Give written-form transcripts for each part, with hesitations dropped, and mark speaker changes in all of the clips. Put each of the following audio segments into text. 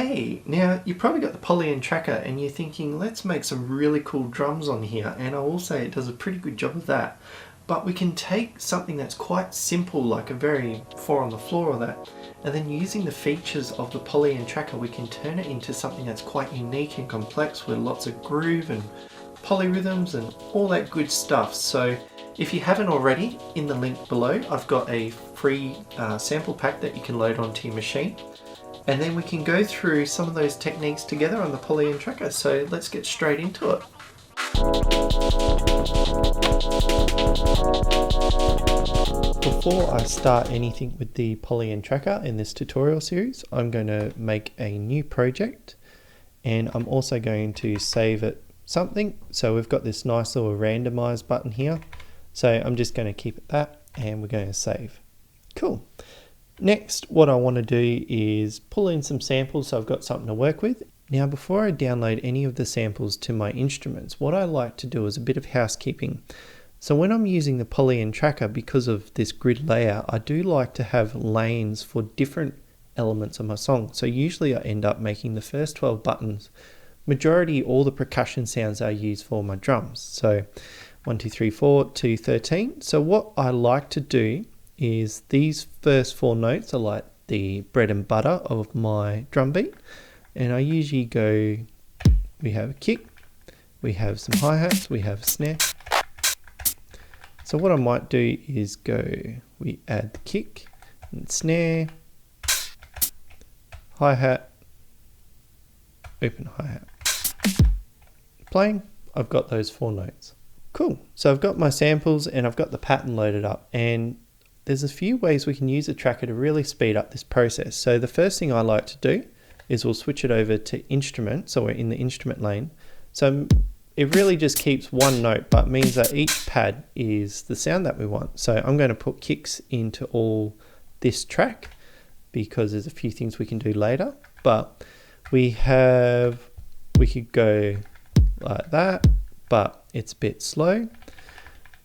Speaker 1: Hey, now you've probably got the Polyend tracker and you're thinking, let's make some really cool drums on here, and I will say it does a pretty good job of that. But we can take something that's quite simple, like a very 4 on the floor or that, and then using the features of the Polyend tracker we can turn it into something that's quite unique and complex with lots of groove and polyrhythms and all that good stuff. So if you haven't already, in the link below I've got a free sample pack that you can load onto your machine. And then we can go through some of those techniques together on the Polyend tracker. So let's get straight into it. Before I start anything with the Polyend tracker in this tutorial series, I'm going to make a new project, and I'm also going to save it something. So we've got this nice little randomize button here. So I'm just going to keep it that, and we're going to save. Cool. Next, what I want to do is pull in some samples so I've got something to work with. Now, before I download any of the samples to my instruments, what I like to do is a bit of housekeeping. So when I'm using the Polyend tracker, because of this grid layout, I do like to have lanes for different elements of my song. So usually I end up making the first 12 buttons, majority all the percussion sounds I use for my drums. So 1, 2, 3, 4 to 13. So what I like to do is these first 4 notes are like the bread and butter of my drum beat, and I usually go, we have a kick, we have some hi-hats, we have a snare. So what I might do is go, we add the kick and snare, hi-hat, open hi-hat, playing. I've got those 4 notes. Cool. So I've got my samples and I've got the pattern loaded up, and there's a few ways we can use a tracker to really speed up this process. So the first thing I like to do is we'll switch it over to instrument. So we're in the instrument lane. So it really just keeps one note, but means that each pad is the sound that we want. So I'm going to put kicks into all this track because there's a few things we can do later, but we could go like that, but it's a bit slow.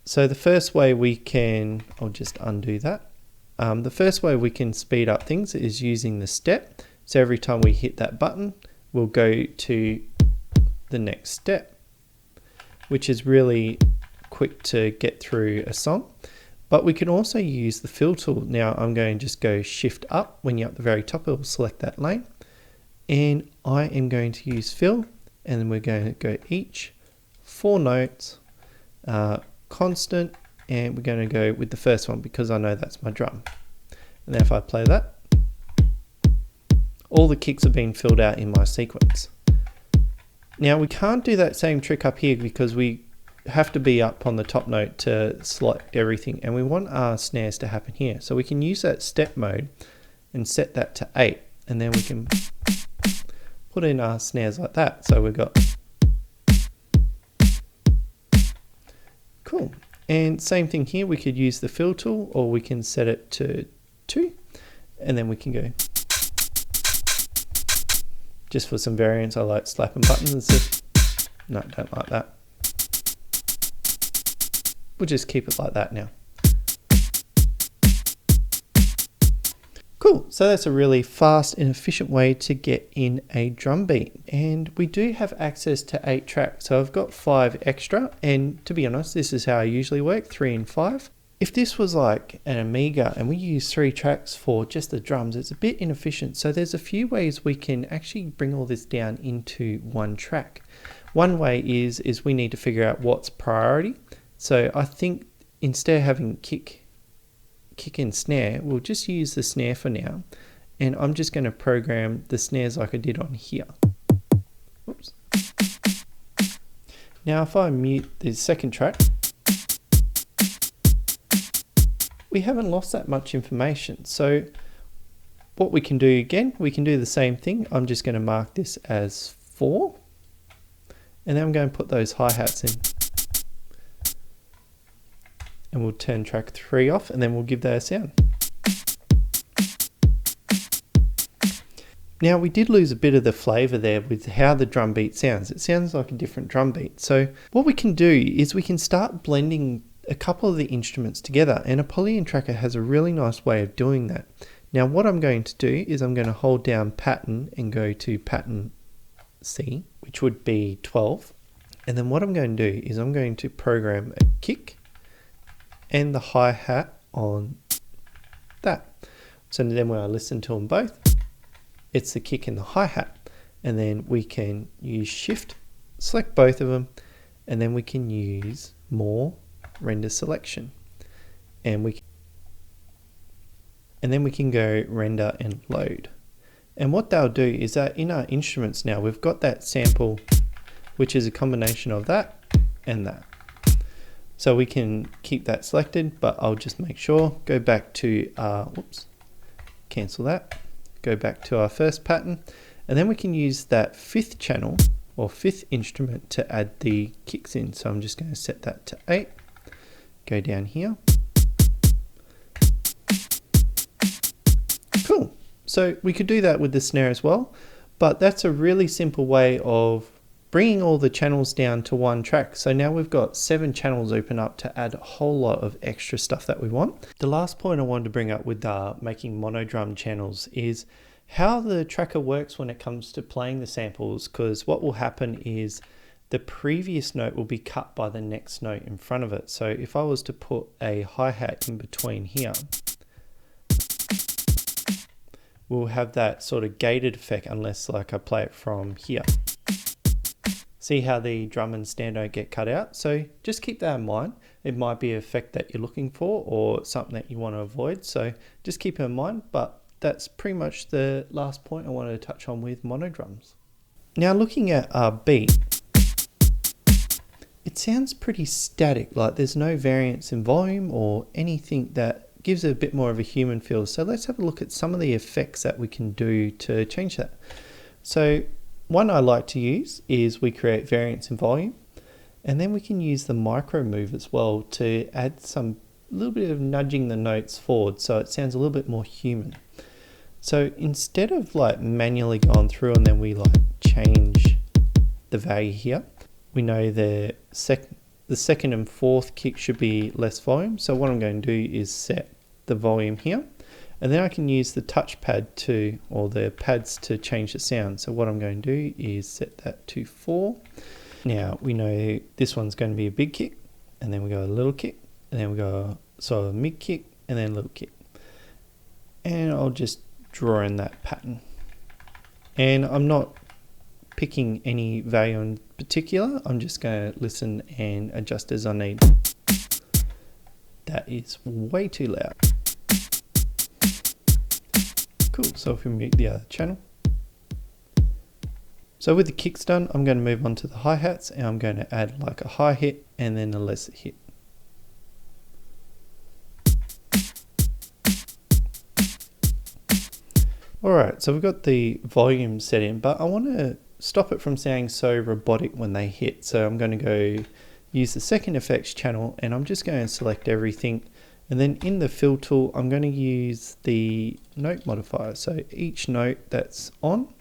Speaker 1: So the first way we can, I'll just undo that. The first way we can speed up things is using the step. So every time we hit that button, we'll go to the next step, which is really quick to get through a song. But we can also use the fill tool. Now I'm going to just go shift up. When you're at the very top, it will select that lane. And I am going to use fill, and then we're going to go each 4 notes, constant, and we're going to go with the first one because I know that's my drum. And then if I play that, all the kicks are being filled out in my sequence. Now we can't do that same trick up here because we have to be up on the top note to select everything, and we want our snares to happen here. So we can use that step mode and set that to 8, and then we can put in our snares like that. So we've got cool. And same thing here, we could use the fill tool, or we can set it to 2, and then we can go. Just for some variance, I like slapping buttons and stuff. No, don't like that. We'll just keep it like that now. Cool, so that's a really fast and efficient way to get in a drum beat. And we do have access to 8 tracks. So I've got 5 extra, and to be honest, this is how I usually work, 3 and 5. If this was like an Amiga and we use 3 tracks for just the drums, it's a bit inefficient. So there's a few ways we can actually bring all this down into 1 track. One way is we need to figure out what's priority. So I think instead of having kick and snare, we'll just use the snare for now, and I'm just going to program the snares like I did on here. Oops. Now if I mute the second track, we haven't lost that much information. So what we can do again, we can do the same thing. I'm just going to mark this as 4, and then I'm going to put those hi-hats in. And we'll turn track 3 off, and then we'll give that a sound. Now we did lose a bit of the flavour there with how the drum beat sounds. It sounds like a different drum beat. So what we can do is we can start blending a couple of the instruments together, and a Polyend tracker has a really nice way of doing that. Now what I'm going to do is I'm going to hold down pattern and go to pattern C, which would be 12. And then what I'm going to do is I'm going to program a kick and the hi-hat on that. So then when I listen to them both, it's the kick and the hi-hat. And then we can use shift, select both of them, and then we can use more render selection. And then we can go render and load. And what they'll do is that in our instruments now, we've got that sample, which is a combination of that and that. So we can keep that selected, but I'll just make sure, go back to our, cancel that, go back to our first pattern, and then we can use that fifth channel or fifth instrument to add the kicks in. So I'm just going to set that to 8, go down here. Cool. So we could do that with the snare as well, but that's a really simple way of bringing all the channels down to one track. So now we've got 7 channels open up to add a whole lot of extra stuff that we want. The last point I wanted to bring up with making mono drum channels is how the tracker works when it comes to playing the samples, because what will happen is the previous note will be cut by the next note in front of it. So if I was to put a hi-hat in between here, we'll have that sort of gated effect unless like I play it from here. See how the drum and snare don't get cut out? So just keep that in mind. It might be an effect that you're looking for or something that you want to avoid. So just keep it in mind, but that's pretty much the last point I wanted to touch on with mono drums. Now looking at our beat, it sounds pretty static, like there's no variance in volume or anything that gives it a bit more of a human feel. So let's have a look at some of the effects that we can do to change that. So one I like to use is we create variance in volume, and then we can use the micro move as well to add some little bit of nudging the notes forward so it sounds a little bit more human. So instead of like manually going through and then we like change the value here, we know the second and fourth kick should be less volume. So what I'm going to do is set the volume here, and then I can use the touchpad or the pads to change the sound. So what I'm going to do is set that to 4. Now we know this one's going to be a big kick, and then we go a little kick, and then we go sort of a mid kick, and then a little kick. And I'll just draw in that pattern. And I'm not picking any value in particular. I'm just going to listen and adjust as I need. That is way too loud. Cool, so if we mute the other channel. So with the kicks done, I'm going to move on to the hi-hats, and I'm going to add like a high hit and then a lesser hit. Alright, so we've got the volume set in, but I want to stop it from sounding so robotic when they hit. So I'm going to go use the second effects channel, and I'm just going to select everything. And then in the fill tool, I'm going to use the note modifier. So each note that's on,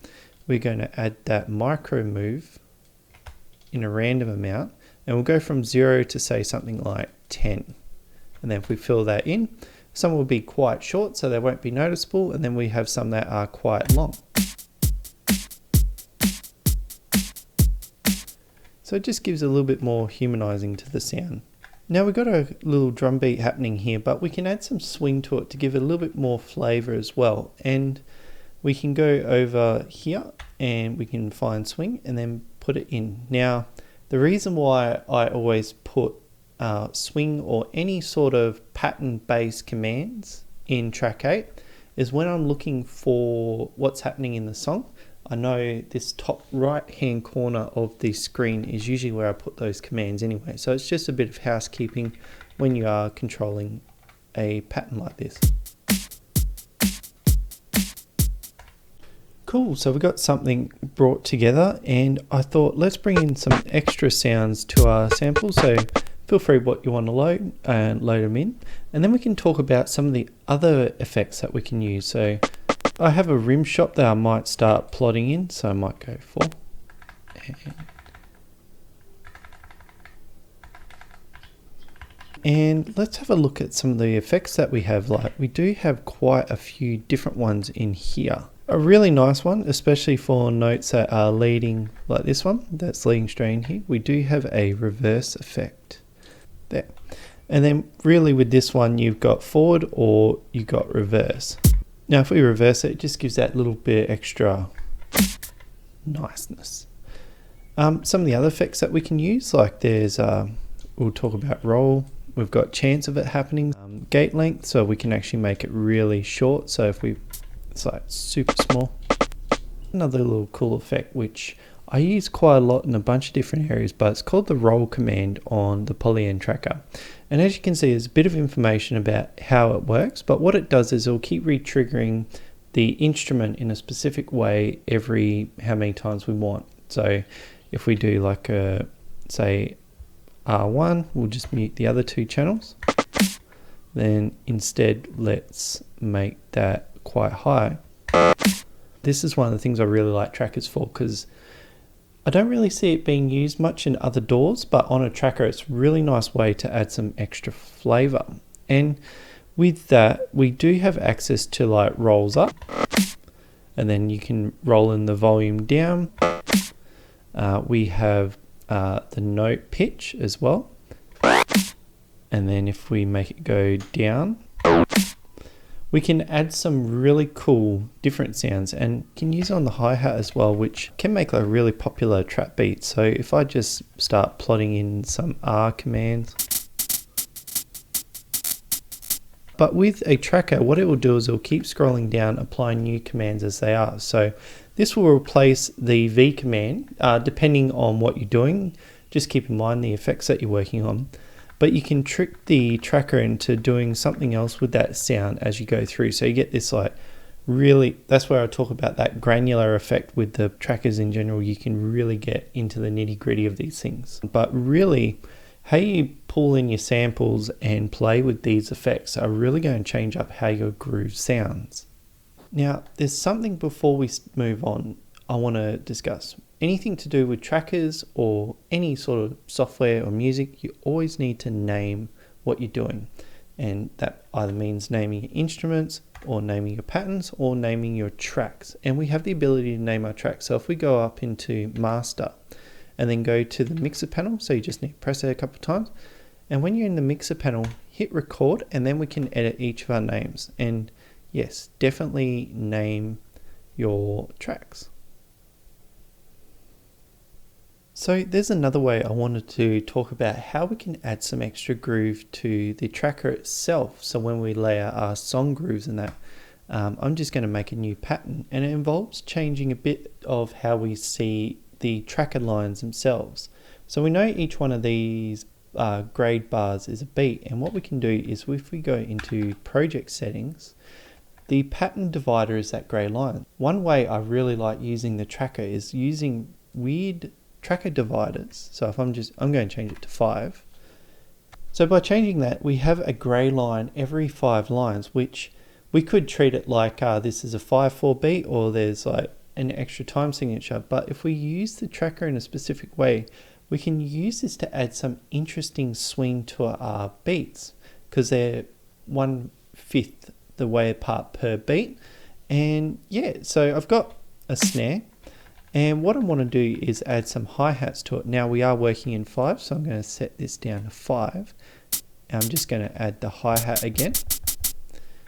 Speaker 1: we're going to add that micro move in a random amount, and we'll go from 0 to say something like 10. And then if we fill that in, some will be quite short, so they won't be noticeable, and then we have some that are quite long. So it just gives a little bit more humanizing to the sound. Now we've got a little drum beat happening here, but we can add some swing to it to give it a little bit more flavor as well. And we can go over here and we can find swing and then put it in. Now, the reason why I always put swing or any sort of pattern-based commands in track 8 is when I'm looking for what's happening in the song. I know this top right hand corner of the screen is usually where I put those commands anyway, so it's just a bit of housekeeping when you are controlling a pattern like this. Cool, so we got something brought together, and I thought let's bring in some extra sounds to our sample. So feel free what you want to load and load them in, and then we can talk about some of the other effects that we can use. So I have a rim shot that I might start plotting in, so I might go for. And let's have a look at some of the effects that we have. Like, we do have quite a few different ones in here. A really nice one, especially for notes that are leading, like this one that's leading straight in here. We do have a reverse effect there. And then really with this one, you've got forward or you've got reverse. Now, if we reverse it, it just gives that little bit extra niceness. Some of the other effects that we can use, like there's, we'll talk about roll. We've got chance of it happening, gate length, so we can actually make it really short. So if it's like super small. Another little cool effect, which I use quite a lot in a bunch of different areas, but it's called the roll command on the Polyend tracker. And as you can see, there's a bit of information about how it works, but what it does is it'll keep re-triggering the instrument in a specific way every how many times we want. So if we do like a, say, R1, we'll just mute the other two channels. Then instead, let's make that quite high. This is one of the things I really like trackers for, because I don't really see it being used much in other DAWs, but on a tracker, it's a really nice way to add some extra flavor. And with that, we do have access to like rolls up, and then you can roll in the volume down. We have the note pitch as well. And then if we make it go down, we can add some really cool different sounds, and can use it on the hi-hat as well, which can make a really popular trap beat. So if I just start plotting in some R commands. But with a tracker, what it will do is it'll keep scrolling down, applying new commands as they are. So this will replace the V command, depending on what you're doing. Just keep in mind the effects that you're working on. But you can trick the tracker into doing something else with that sound as you go through. So you get this like really, that's where I talk about that granular effect with the trackers in general. You can really get into the nitty gritty of these things. But really, how you pull in your samples and play with these effects are really going to change up how your groove sounds. Now, there's something before we move on I want to discuss. Anything to do with trackers or any sort of software or music, you always need to name what you're doing. And that either means naming your instruments or naming your patterns or naming your tracks. And we have the ability to name our tracks. So if we go up into master and then go to the mixer panel, so you just need to press it a couple of times. And when you're in the mixer panel, hit record, and then we can edit each of our names. And yes, definitely name your tracks. So there's another way I wanted to talk about how we can add some extra groove to the tracker itself. So when we layer our song grooves and that, I'm just going to make a new pattern, and it involves changing a bit of how we see the tracker lines themselves. So we know each one of these grade bars is a beat, and what we can do is if we go into project settings, the pattern divider is that grey line. One way I really like using the tracker is using weird tracker dividers. So if I'm going to change it to 5. So by changing that, we have a grey line every 5 lines, which we could treat it like this is a 5/4 beat, or there's like an extra time signature. But if we use the tracker in a specific way, we can use this to add some interesting swing to our beats, because they're 1/5 the way apart per beat. And yeah, so I've got a snare, and what I want to do is add some hi-hats to it. Now we are working in 5, so I'm going to set this down to 5. And I'm just going to add the hi-hat again,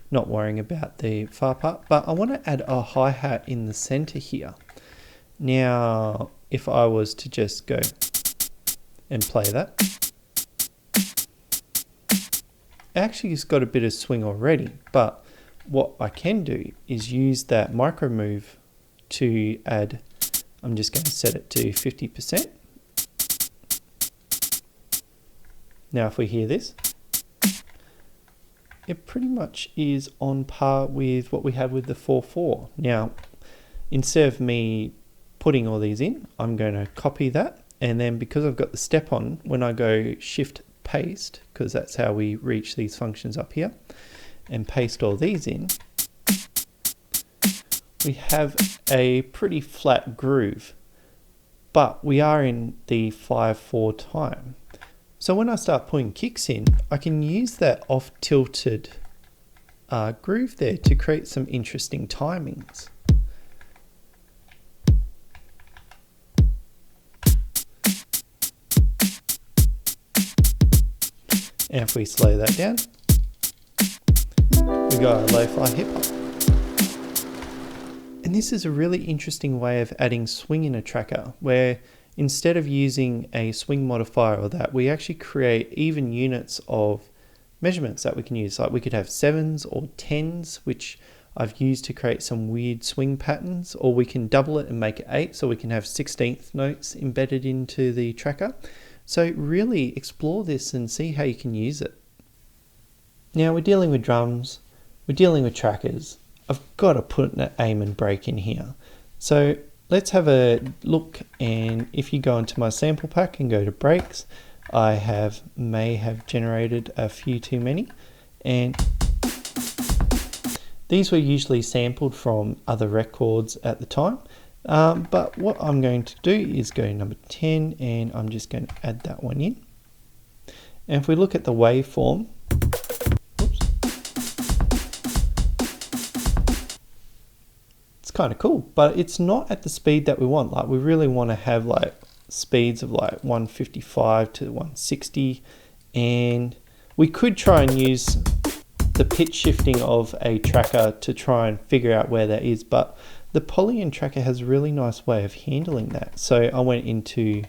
Speaker 1: not worrying about the far part, but I want to add a hi-hat in the center here. Now, if I was to just go and play that, actually it's got a bit of swing already, but what I can do is use that micro move to add. I'm just going to set it to 50%. Now if we hear this, it pretty much is on par with what we had with the 4/4. Now, instead of me putting all these in, I'm going to copy that, and then because I've got the step on, when I go shift paste, because that's how we reach these functions up here, and paste all these in, we have a pretty flat groove, but we are in the 5/4 time. So when I start putting kicks in, I can use that off-tilted groove there to create some interesting timings. And if we slow that down, we got a lo-fi hip hop. And this is a really interesting way of adding swing in a tracker, where instead of using a swing modifier or that, we actually create even units of measurements that we can use. Like we could have 7s or 10s, which I've used to create some weird swing patterns, or we can double it and make it 8, so we can have 16th notes embedded into the tracker. So really explore this and see how you can use it. Now we're dealing with drums, we're dealing with trackers. I've got to put an aim and break in here. So let's have a look, and if you go into my sample pack and go to breaks, I may have generated a few too many, and these were usually sampled from other records at the time. But what I'm going to do is go to number 10, and I'm just going to add that one in. And if we look at the waveform, kind of cool, but it's not at the speed that we want. Like we really want to have like speeds of like 155 to 160, and we could try and use the pitch shifting of a tracker to try and figure out where that is, but the Polyend tracker has a really nice way of handling that. So I went into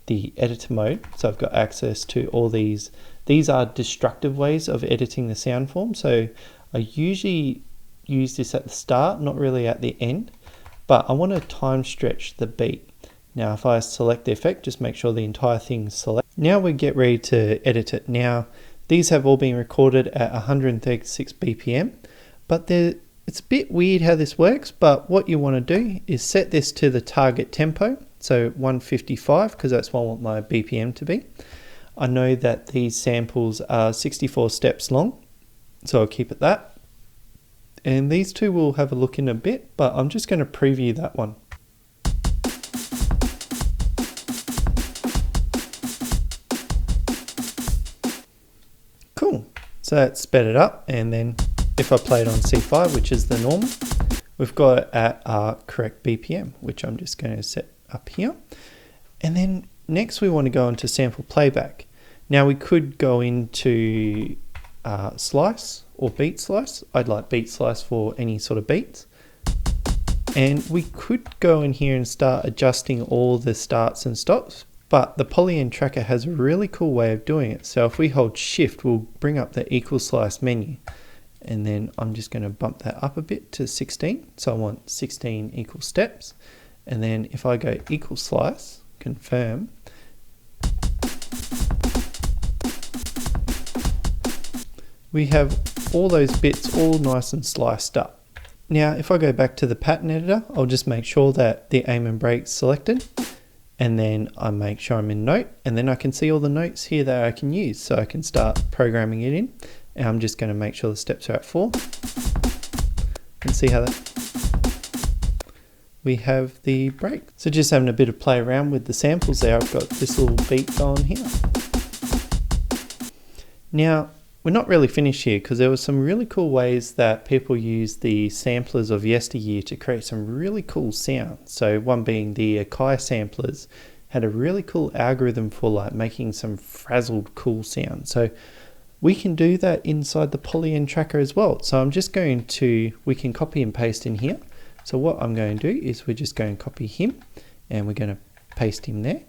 Speaker 1: the editor mode, so I've got access to all these. These are destructive ways of editing the sound form, so I usually use this at the start, not really at the end, but I want to time stretch the beat. Now if I select the effect, just make sure the entire thing's selected. Now we get ready to edit it. Now these have all been recorded at 136 BPM, but it's a bit weird how this works, but what you want to do is set this to the target tempo, so 155, because that's what I want my BPM to be. I know that these samples are 64 steps long, so I'll keep it that. And these two we'll have a look in a bit, but I'm just going to preview that one. Cool, so that sped it up, and then if I play it on C5, which is the normal, we've got it at our correct BPM, which I'm just going to set up here. And then next we want to go into sample playback. Now we could go into slice or beat slice. I'd like beat slice for any sort of beats. And we could go in here and start adjusting all the starts and stops, but the Polyend tracker has a really cool way of doing it. So if we hold shift, we'll bring up the equal slice menu. And then I'm just going to bump that up a bit to 16. So I want 16 equal steps. And then if I go equal slice, confirm, we have all those bits all nice and sliced up. Now if I go back to the pattern editor, I'll just make sure that the aim and break selected, and then I make sure I'm in note, and then I can see all the notes here that I can use, so I can start programming it in. And I'm just going to make sure the steps are at 4 and see how that we have the break. So just having a bit of play around with the samples there, I've got this little beat going here. Now we're not really finished here, because there were some really cool ways that people use the samplers of yesteryear to create some really cool sounds. So one being the Akai samplers had a really cool algorithm for like making some frazzled cool sounds. So we can do that inside the Polyend tracker as well. So I'm just going to, we can copy and paste in here. So what I'm going to do is we're just going to copy him, and we're going to paste him there.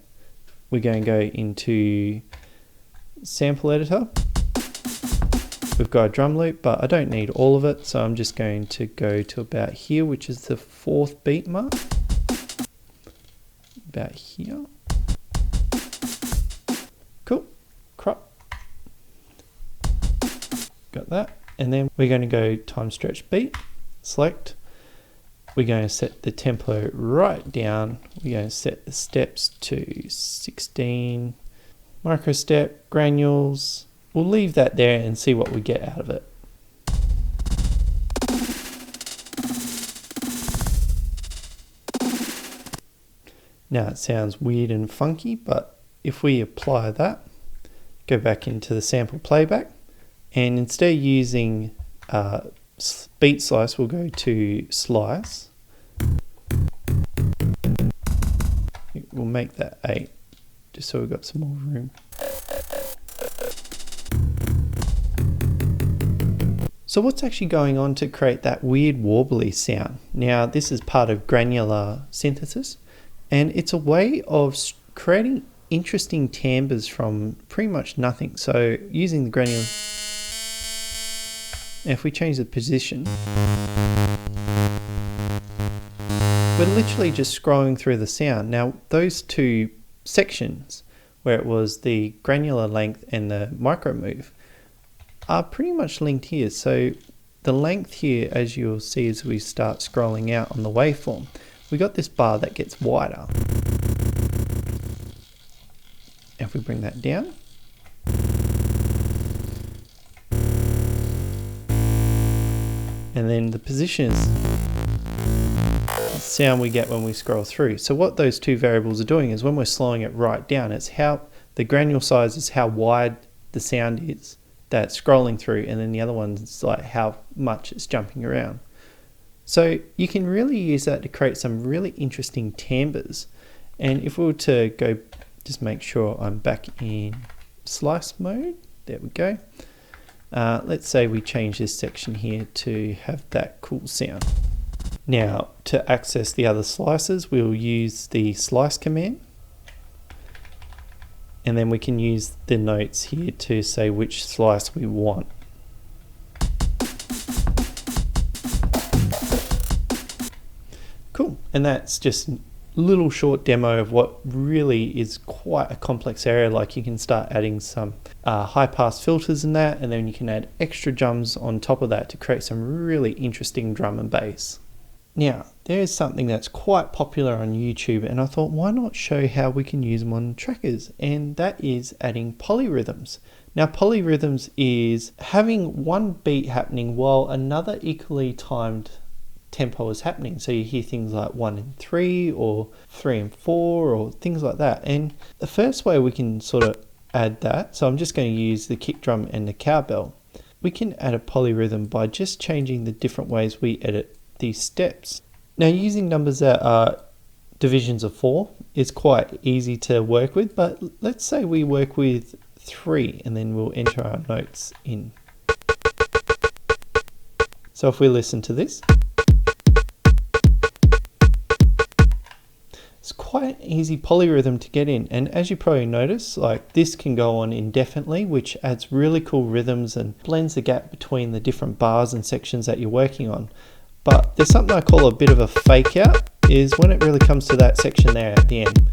Speaker 1: We're going to go into sample editor. We've got a drum loop, but I don't need all of it, so I'm just going to go to about here, which is the 4th beat mark. About here. Cool. Crop. Got that. And then we're going to go time stretch beat, select. We're going to set the tempo right down. We're going to set the steps to 16. Micro step, granules. We'll leave that there and see what we get out of it. Now it sounds weird and funky, but if we apply that, go back into the sample playback, and instead of using beat slice, we'll go to slice. We'll make that 8, just so we've got some more room. So what's actually going on to create that weird warbly sound? Now this is part of granular synthesis, and it's a way of creating interesting timbres from pretty much nothing. So using the granular, if we change the position, we're literally just scrolling through the sound. Now those two sections, where it was the granular length and the micro move, are pretty much linked here. So the length here, as you'll see as we start scrolling out on the waveform, we got this bar that gets wider. If we bring that down, and then the position is the sound we get when we scroll through. So what those two variables are doing is when we're slowing it right down, it's how the granule size is how wide the sound is that's scrolling through, and then the other one's like how much it's jumping around. So you can really use that to create some really interesting timbres. And if we were to go, just make sure I'm back in slice mode, there we go. Let's say we change this section here to have that cool sound. Now to access the other slices, we'll use the slice command. And then we can use the notes here to say which slice we want. Cool, and that's just a little short demo of what really is quite a complex area. Like you can start adding some high pass filters in that, and then you can add extra drums on top of that to create some really interesting drum and bass. Now, there's something that's quite popular on YouTube, and I thought, why not show how we can use them on trackers? And that is adding polyrhythms. Now, polyrhythms is having one beat happening while another equally timed tempo is happening. So you hear things like 1 and 3, or 3 and 4, or things like that. And the first way we can sort of add that, so I'm just going to use the kick drum and the cowbell. We can add a polyrhythm by just changing the different ways we edit these steps. Now, using numbers that are divisions of 4 is quite easy to work with, but let's say we work with 3 and then we'll enter our notes in. So if we listen to this, it's quite an easy polyrhythm to get in, and as you probably notice, like this can go on indefinitely, which adds really cool rhythms and blends the gap between the different bars and sections that you're working on. But there's something I call a bit of a fake out, is when it really comes to that section there at the end.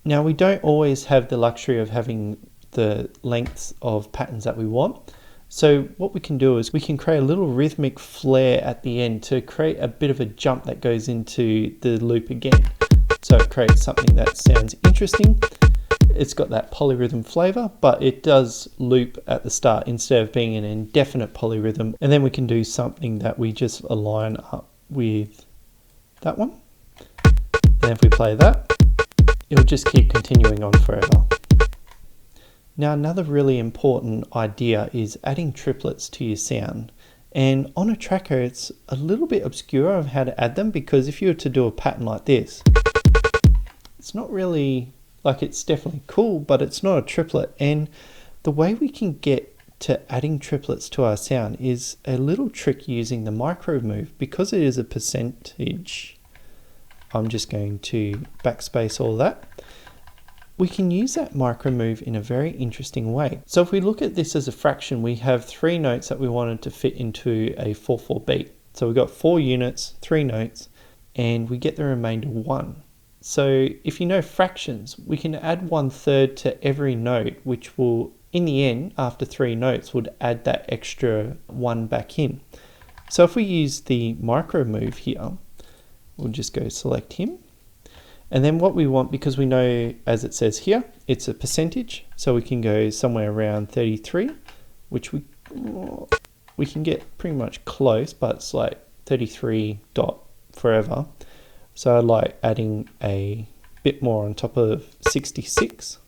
Speaker 1: Now, we don't always have the luxury of having the lengths of patterns that we want. So what we can do is we can create a little rhythmic flare at the end to create a bit of a jump that goes into the loop again. So it creates something that sounds interesting. It's got that polyrhythm flavor, but it does loop at the start instead of being an indefinite polyrhythm. And then we can do something that we just align up with that one. And if we play that, it'll just keep continuing on forever. Now, another really important idea is adding triplets to your sound. And on a tracker, it's a little bit obscure of how to add them, because if you were to do a pattern like this, it's not really, like, it's definitely cool, but it's not a triplet. And the way we can get to adding triplets to our sound is a little trick using the micro move. Because it is a percentage, I'm just going to backspace all that. We can use that micro move in a very interesting way. So if we look at this as a fraction, we have 3 notes that we wanted to fit into a 4/4 beat. So we've got 4 units, 3 notes, and we get the remainder 1. So if you know fractions, we can add 1/3 to every note, which will, in the end, after 3 notes, would add that extra 1 back in. So if we use the micro move here, we'll just go select him. And then what we want, because we know, as it says here, it's a percentage, so we can go somewhere around 33, which we can get pretty much close, but it's like 33 dot forever. So I like adding a bit more on top of 66.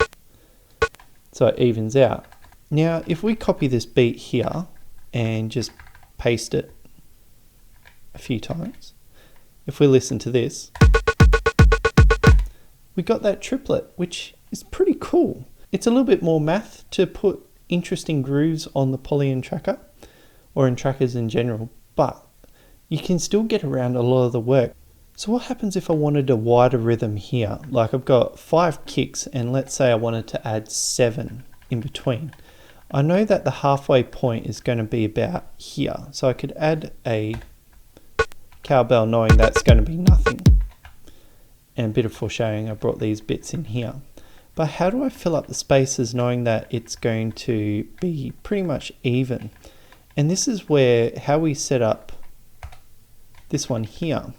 Speaker 1: So it evens out. Now, if we copy this beat here and just paste it a few times, if we listen to this, we got that triplet, which is pretty cool. It's a little bit more math to put interesting grooves on the Polyend tracker, or in trackers in general, but you can still get around a lot of the work. So what happens if I wanted a wider rhythm here? Like I've got 5 kicks, and let's say I wanted to add 7 in between. I know that the halfway point is going to be about here, so I could add a cowbell knowing that's going to be nothing. And a bit of foreshadowing, I brought these bits in here. But how do I fill up the spaces knowing that it's going to be pretty much even? And this is where how we set up this one here.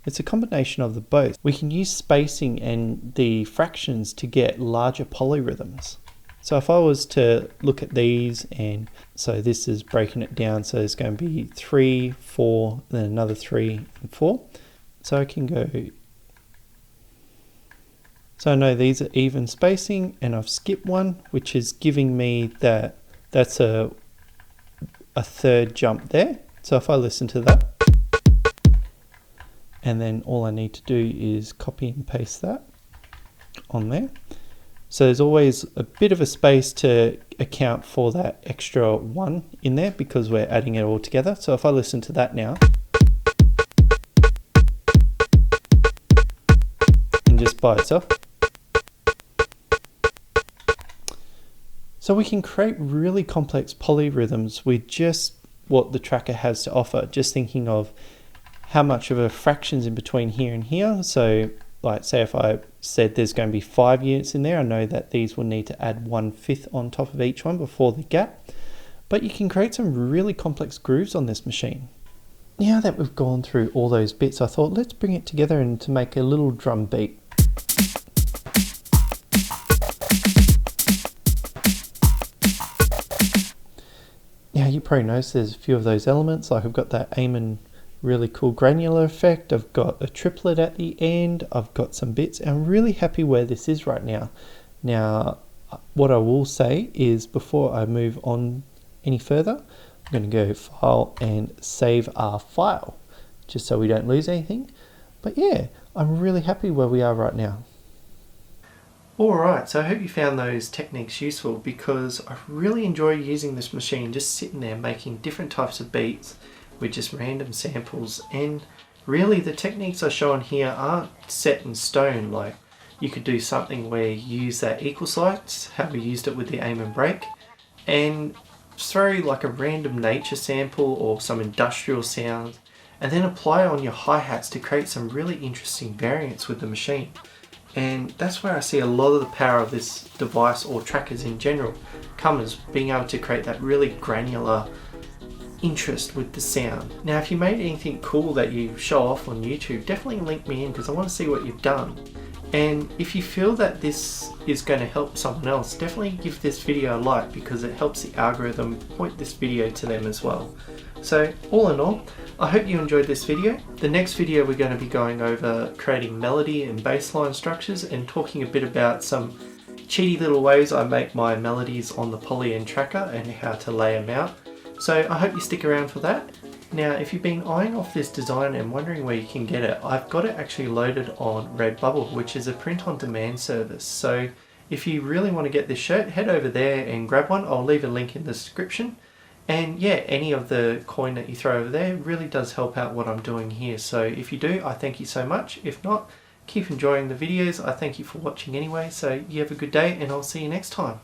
Speaker 1: It's a combination of the both. We can use spacing and the fractions to get larger polyrhythms. So if I was to look at these, and so this is breaking it down, so it's going to be 3, 4, then another 3 and 4. So I can go, so I know these are even spacing, and I've skipped one, which is giving me that that's a third jump there. So if I listen to that, and then all I need to do is copy and paste that on there. So there's always a bit of a space to account for that extra 1 in there because we're adding it all together. So if I listen to that now, and just by itself, so we can create really complex polyrhythms with just what the tracker has to offer. Just thinking of how much of a fractions in between here and here. So like say if I said there's going to be 5 units in there, I know that these will need to add 1/5 on top of each one before the gap. But you can create some really complex grooves on this machine. Now that we've gone through all those bits, I thought let's bring it together and to make a little drum beat. Now you probably notice there's a few of those elements, like I've got that Aisjam really cool granular effect, I've got a triplet at the end, I've got some bits, and I'm really happy where this is right now. Now what I will say is before I move on any further, I'm going to go File and Save our file, just so we don't lose anything. But yeah, I'm really happy where we are right now. Alright, so I hope you found those techniques useful, because I really enjoy using this machine, just sitting there making different types of beats with just random samples. And really the techniques I show on here aren't set in stone. Like you could do something where you use that equal slice, how we used it with the aim and break, and throw like a random nature sample or some industrial sound, and then apply on your hi-hats to create some really interesting variants with the machine. And that's where I see a lot of the power of this device, or trackers in general, come as being able to create that really granular interest with the sound. Now if you made anything cool that you show off on YouTube, definitely link me in because I want to see what you've done. And if you feel that this is going to help someone else, definitely give this video a like, because it helps the algorithm point this video to them as well. So all in all, I hope you enjoyed this video. The next video we're going to be going over creating melody and bassline structures, and talking a bit about some cheaty little ways I make my melodies on the Polyend tracker and how to lay them out. So I hope you stick around for that. Now if you've been eyeing off this design and wondering where you can get it, I've got it actually loaded on RedBubble, which is a print on demand service. So if you really want to get this shirt, head over there and grab one. I'll leave a link in the description. And yeah, any of the coin that you throw over there really does help out what I'm doing here. So if you do, I thank you so much. If not, keep enjoying the videos. I thank you for watching anyway. So you have a good day, and I'll see you next time.